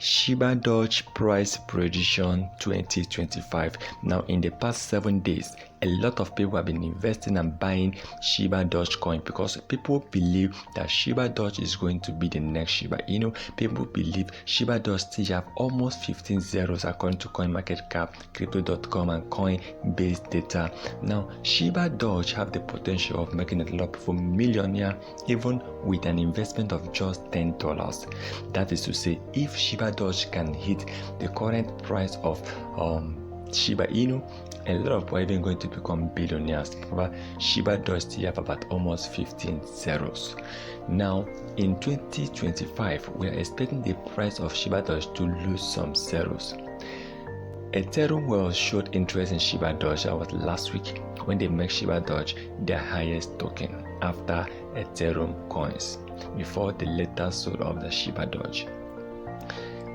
Shibadoge price prediction 2025. Now, in the past 7 days, a lot of people have been investing and buying Shibadoge coin because people believe that Shibadoge is going to be the next Shiba Inu. People believe Shibadoge still have almost 15 zeros according to CoinMarketCap, Crypto.com, and Coinbase data. Now, Shibadoge have the potential of making a lot of people millionaire even with an investment of just $10. That is to say, if Shibadoge can hit the current price of Shiba Inu, a lot of people are even going to become billionaires. However, Shibadoge still have about almost 15 zeros. Now, in 2025, we are expecting the price of Shibadoge to lose some zeros. Ethereum World showed interest in Shibadoge. That was last week when they make Shibadoge their highest token after Ethereum coins before the later sold of the Shibadoge.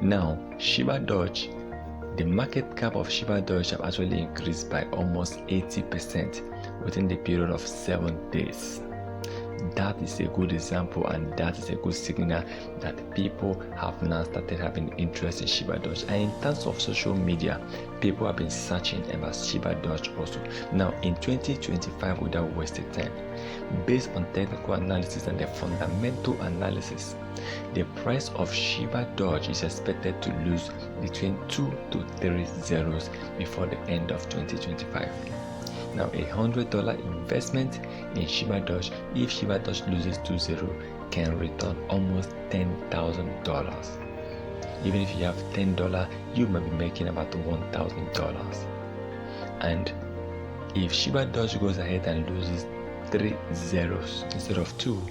Now, Shibadoge, the market cap of Shibadoge have actually increased by almost 80% within the period of 7 days. That is a good example, and that is a good signal that people have now started having interest in Shibadoge. And in terms of social media, people have been searching about Shibadoge also. Now, in 2025, without wasting time, based on technical analysis and the fundamental analysis, the price of Shibadoge is expected to lose between 2 to 3 zeros before the end of 2025. Now, $100 investment in Shibadoge, if Shibadoge loses 2 zero, can return almost $10,000. Even if you have $10, you might be making about $1,000. And if Shibadoge goes ahead and loses 3 zeros instead of 2,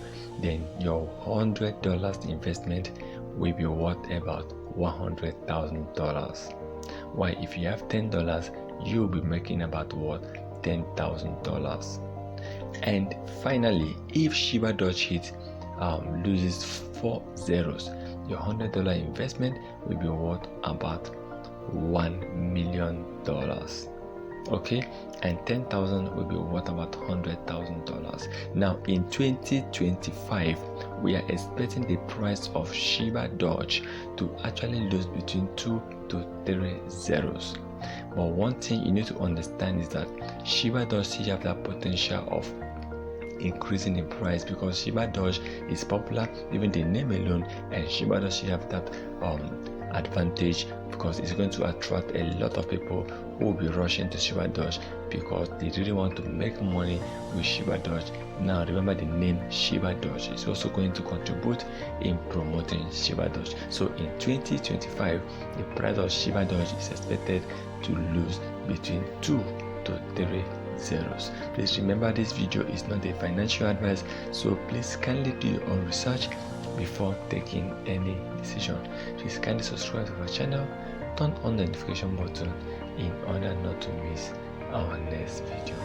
then your $100 investment will be worth about $100,000. Why, if you have $10, you'll be making about what? $10,000. And finally, if Shibadoge loses 4 zeros, your $100 investment will be worth about $1 million. Okay, and 10,000 will be worth about $100,000. Now, in 2025, we are expecting the price of Shibadoge to actually lose between 2 to 3 zeros. But one thing you need to understand is that Shibadoge still have that potential of increasing in price because Shibadoge is popular, even the name alone, and Shibadoge still have that advantage because it's going to attract a lot of people who will be rushing to Shibadoge because they really want to make money with Shibadoge. Now, remember, the name Shibadoge is also going to contribute in promoting Shibadoge. So in 2025, the price of Shibadoge is expected to lose between 2 to 3 zeros. Please remember, this video is not a financial advice, so please kindly do your own research before taking any decision. Please kindly subscribe to our channel, turn on the notification button in order not to miss our next video.